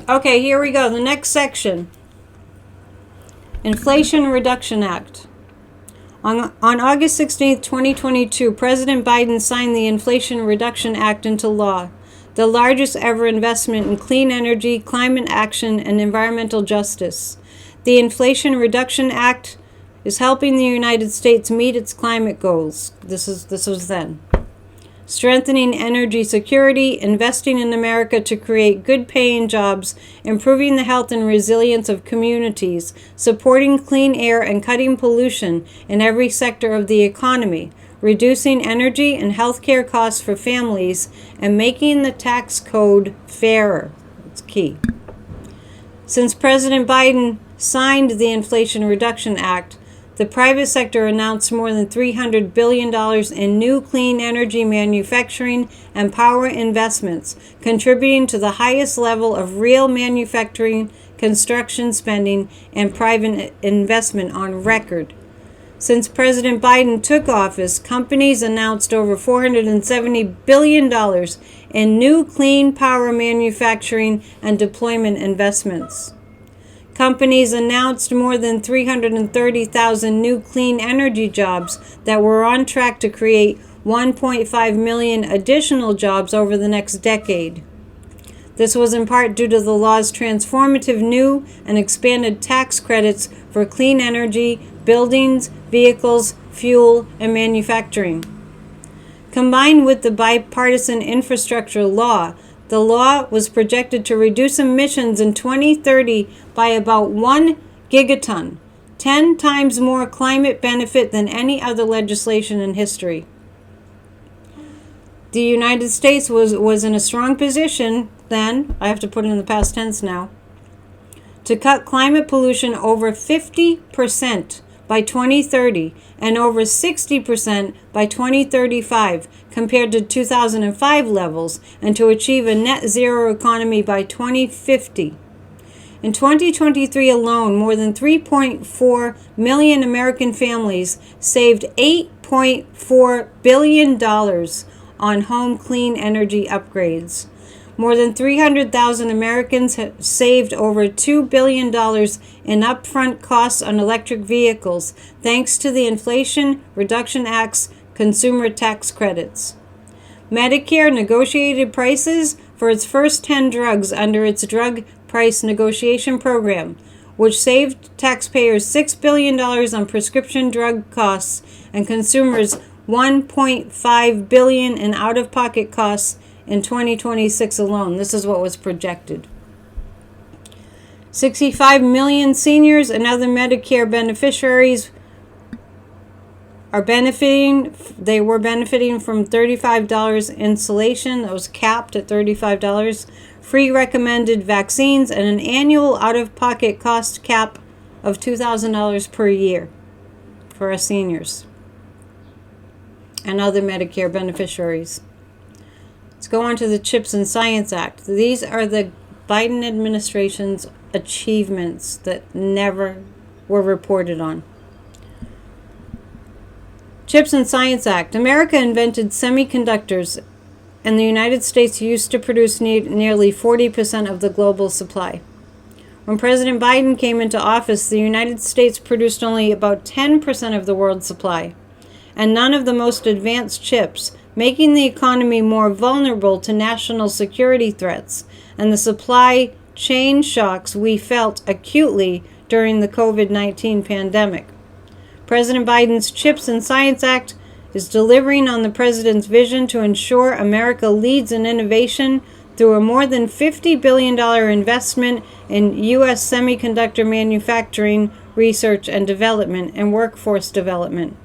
Okay, here we go. The next section. Inflation Reduction Act. On August 16, 2022, President Biden signed the Inflation Reduction Act into law, the largest ever investment in clean energy, climate action, and environmental justice. The Inflation Reduction Act is helping the United States meet its climate goals. This was then. Strengthening energy security, investing in America to create good-paying jobs, improving the health and resilience of communities, supporting clean air and cutting pollution in every sector of the economy, reducing energy and healthcare costs for families, and making the tax code fairer. It's key. Since President Biden signed the Inflation Reduction Act, the private sector announced more than $300 billion in new clean energy manufacturing and power investments, contributing to the highest level of real manufacturing, construction spending, and private investment on record. Since President Biden took office, companies announced over $470 billion in new clean power manufacturing and deployment investments. Companies announced more than 330,000 new clean energy jobs that were on track to create 1.5 million additional jobs over the next decade. This was in part due to the law's transformative new and expanded tax credits for clean energy, buildings, vehicles, fuel, and manufacturing. Combined with the bipartisan infrastructure law, the law was projected to reduce emissions in 2030 by about 1 gigaton, 10 times more climate benefit than any other legislation in history. The United States was in a strong position then, I have to put it in the past tense now, to cut climate pollution over 50% by 2030 and over 60% by 2035 compared to 2005 levels, and to achieve a net zero economy by 2050. In 2023 alone, more than 3.4 million American families saved $8.4 billion on home clean energy upgrades. More than 300,000 Americans have saved over $2 billion in upfront costs on electric vehicles, thanks to the Inflation Reduction Act's consumer tax credits. Medicare negotiated prices for its first 10 drugs under its drug price negotiation program, which saved taxpayers $6 billion on prescription drug costs and consumers $1.5 billion in out-of-pocket costs in 2026 alone. This is what was projected. 65 million seniors and other Medicare beneficiaries are benefiting. They were benefiting from $35 insulation that was capped at $35, free recommended vaccines, and an annual out-of-pocket cost cap of $2,000 per year for our seniors and other Medicare beneficiaries. Let's go on to the CHIPS and Science Act. These are the Biden administration's achievements that never were reported on. CHIPS and Science Act. America invented semiconductors, and the United States used to produce nearly 40% of the global supply. When President Biden came into office, the United States produced only about 10% of the world's supply, and none of the most advanced chips, making the economy more vulnerable to national security threats and the supply chain shocks we felt acutely during the COVID-19 pandemic. President Biden's CHIPS and Science Act is delivering on the president's vision to ensure America leads in innovation through a more than $50 billion investment in U.S. semiconductor manufacturing, research and development, and workforce development.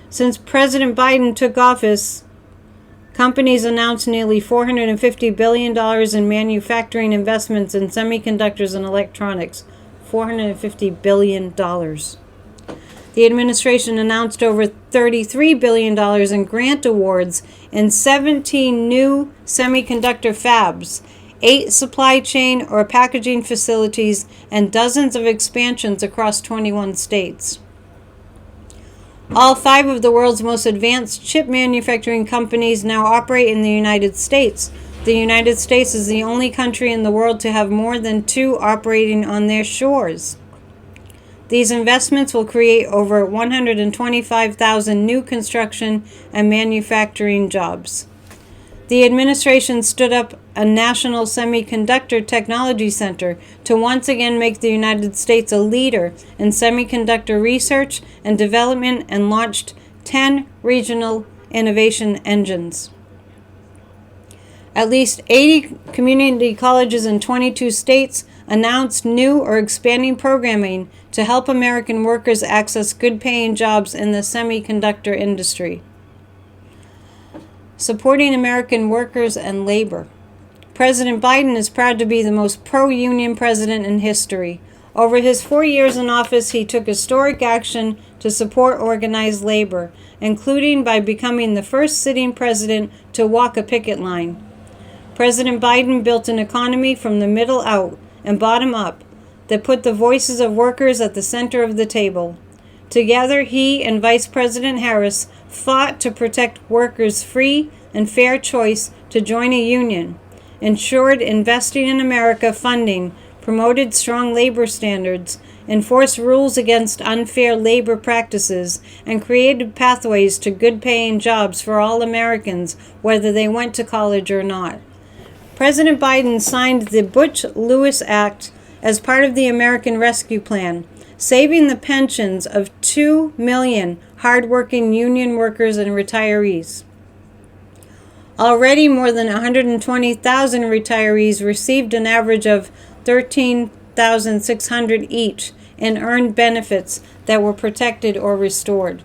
Since President Biden took office, companies announced nearly $450 billion in manufacturing investments in semiconductors and electronics. $450 billion. The administration announced over $33 billion in grant awards in 17 new semiconductor fabs, 8 supply chain or packaging facilities, and dozens of expansions across 21 states. All 5 of the world's most advanced chip manufacturing companies now operate in the United States, The United States is the only country in the world to have more than two operating on their shores. These investments will create over 125,000 new construction and manufacturing jobs. The administration stood up a national semiconductor technology center to once again make the United States a leader in semiconductor research and development and launched 10 regional innovation engines. At least 80 community colleges in 22 states announced new or expanding programming to help American workers access good-paying jobs in the semiconductor industry. Supporting American workers and labor. President Biden is proud to be the most pro-union president in history. Over his 4 years in office, he took historic action to support organized labor, including by becoming the first sitting president to walk a picket line. President Biden built an economy from the middle out and bottom up that put the voices of workers at the center of the table. Together, he and Vice President Harris fought to protect workers' free and fair choice to join a union, ensured investing in America funding, promoted strong labor standards, enforced rules against unfair labor practices, and created pathways to good-paying jobs for all Americans, whether they went to college or not. President Biden signed the Butch-Lewis Act as part of the American Rescue Plan, saving the pensions of 2 million hardworking union workers and retirees. Already, more than 120,000 retirees received an average of $13,600 each in earned benefits that were protected or restored.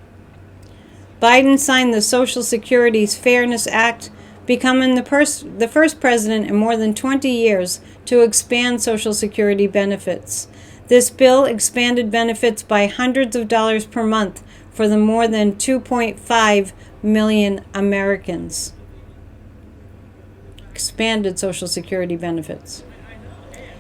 Biden signed the Social Security's Fairness Act, becoming the first president in more than 20 years to expand Social Security benefits. This bill expanded benefits by hundreds of dollars per month for the more than 2.5 million Americans. Expanded Social Security benefits.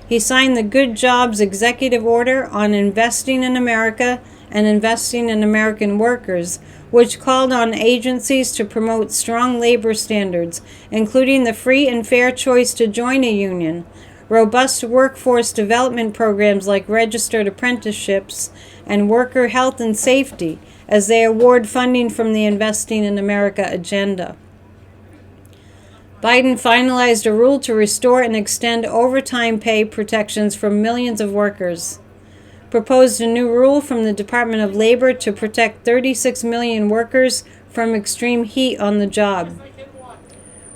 He signed the Good Jobs Executive Order on investing in America and investing in American workers, which called on agencies to promote strong labor standards, including the free and fair choice to join a union, robust workforce development programs like registered apprenticeships, and worker health and safety as they award funding from the Investing in America agenda. Biden finalized a rule to restore and extend overtime pay protections for millions of workers. Proposed a new rule from the Department of Labor to protect 36 million workers from extreme heat on the job.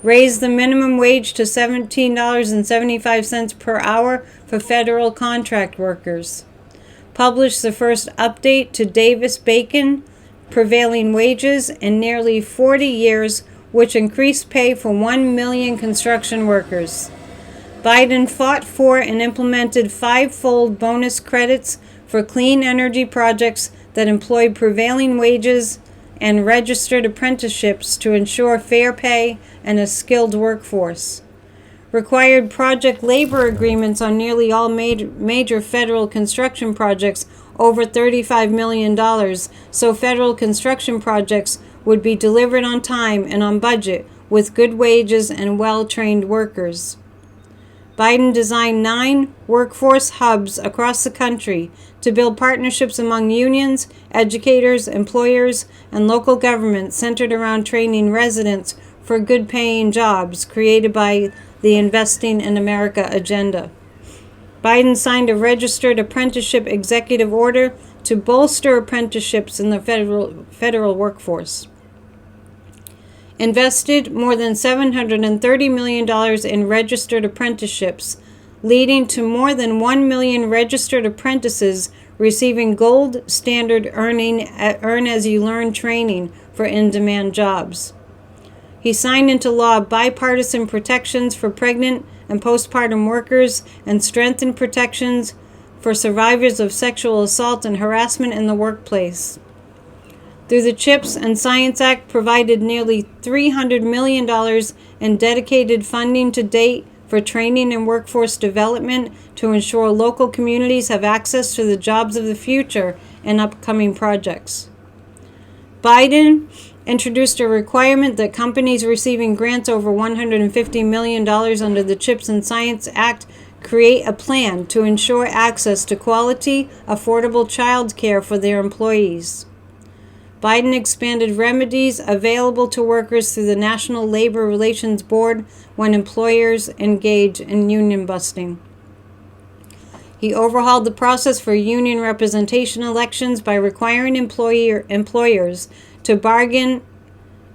Raised the minimum wage to $17.75 per hour for federal contract workers. Published the first update to Davis-Bacon prevailing wages in nearly 40 years, which increased pay for 1 million construction workers. Biden fought for and implemented 5-fold bonus credits for clean energy projects that employed prevailing wages and registered apprenticeships to ensure fair pay and a skilled workforce. Required project labor agreements on nearly all major federal construction projects over $35 million, so federal construction projects would be delivered on time and on budget with good wages and well-trained workers. Biden designed 9 workforce hubs across the country to build partnerships among unions, educators, employers, and local governments centered around training residents for good-paying jobs created by the Investing in America agenda. Biden signed a registered apprenticeship executive order to bolster apprenticeships in the federal workforce. Invested more than $730 million in registered apprenticeships, leading to more than 1 million registered apprentices receiving gold standard earn-as-you-learn training for in-demand jobs. He signed into law bipartisan protections for pregnant and postpartum workers and strengthened protections for survivors of sexual assault and harassment in the workplace. Through the CHIPS and Science Act, provided nearly $300 million in dedicated funding to date for training and workforce development to ensure local communities have access to the jobs of the future and upcoming projects. Biden introduced a requirement that companies receiving grants over $150 million under the CHIPS and Science Act create a plan to ensure access to quality, affordable child care for their employees. Biden expanded remedies available to workers through the National Labor Relations Board when employers engage in union busting. He overhauled the process for union representation elections by requiring employers to bargain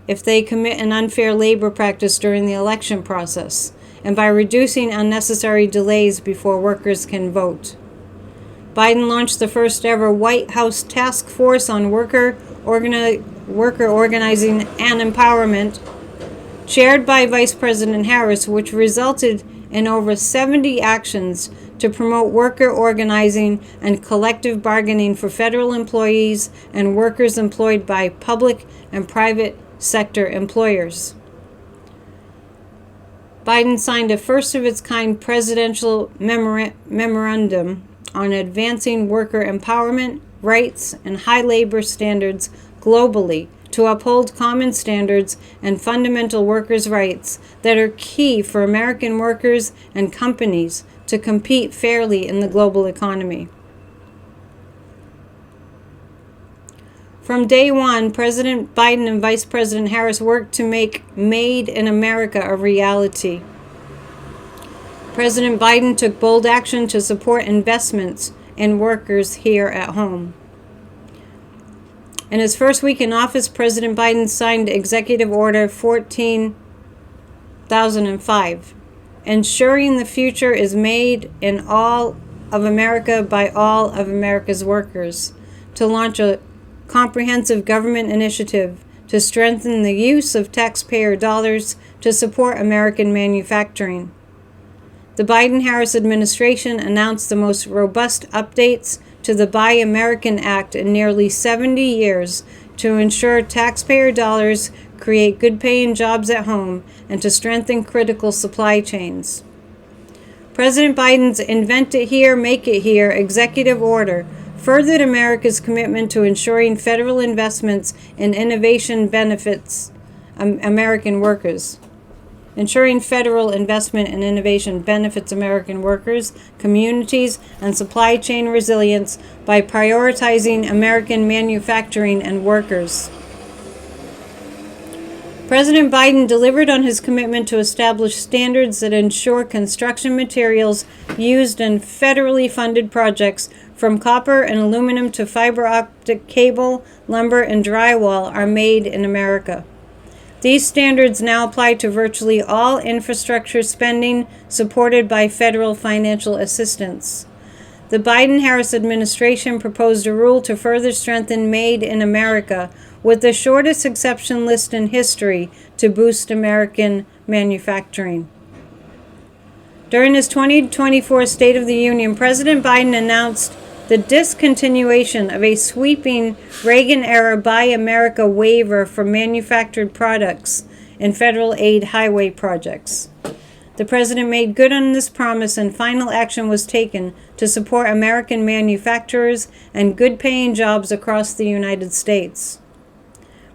if they commit an unfair labor practice during the election process, and by reducing unnecessary delays before workers can vote. Biden launched the first ever White House task force on worker organizing and empowerment, chaired by Vice President Harris, which resulted in over 70 actions to promote worker organizing and collective bargaining for federal employees and workers employed by public and private sector employers. Biden signed a first-of-its-kind presidential memorandum on advancing worker empowerment, rights, and high labor standards globally to uphold common standards and fundamental workers' rights that are key for American workers and companies to compete fairly in the global economy. From day one, President Biden and Vice President Harris worked to make Made in America a reality. President Biden took bold action to support investments in workers here at home. In his first week in office, President Biden signed Executive Order 14,005, ensuring the future is made in all of America by all of America's workers, to launch a comprehensive government initiative to strengthen the use of taxpayer dollars to support American manufacturing. The Biden-Harris administration announced the most robust updates to the Buy American Act in nearly 70 years to ensure taxpayer dollars create good-paying jobs at home and to strengthen critical supply chains. President Biden's Invent It Here, Make It Here executive order furthered America's commitment to ensuring federal investments in innovation benefits American workers. Ensuring federal investment in innovation benefits American workers, communities, and supply chain resilience by prioritizing American manufacturing and workers. President Biden delivered on his commitment to establish standards that ensure construction materials used in federally funded projects, from copper and aluminum to fiber optic cable, lumber, and drywall, are made in America. These standards now apply to virtually all infrastructure spending supported by federal financial assistance. The Biden-Harris administration proposed a rule to further strengthen Made in America, with the shortest exception list in history to boost American manufacturing. During his 2024 State of the Union, President Biden announced the discontinuation of a sweeping Reagan-era Buy America waiver for manufactured products in federal aid highway projects. The president made good on this promise, and final action was taken to support American manufacturers and good-paying jobs across the United States.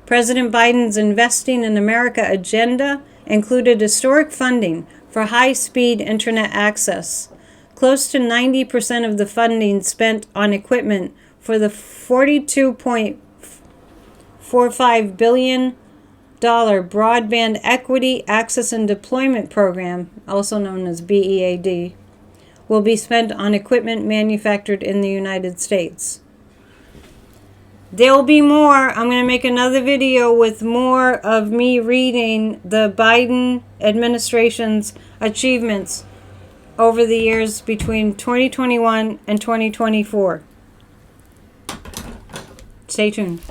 President Biden's Investing in America agenda included historic funding for high-speed internet access. Close to 90% of the funding spent on equipment for the $42.45 billion Broadband Equity, Access, and Deployment Program, also known as BEAD, will be spent on equipment manufactured in the United States. There will be more. I'm going to make another video with more of me reading the Biden administration's achievements over the years between 2021 and 2024. Stay tuned.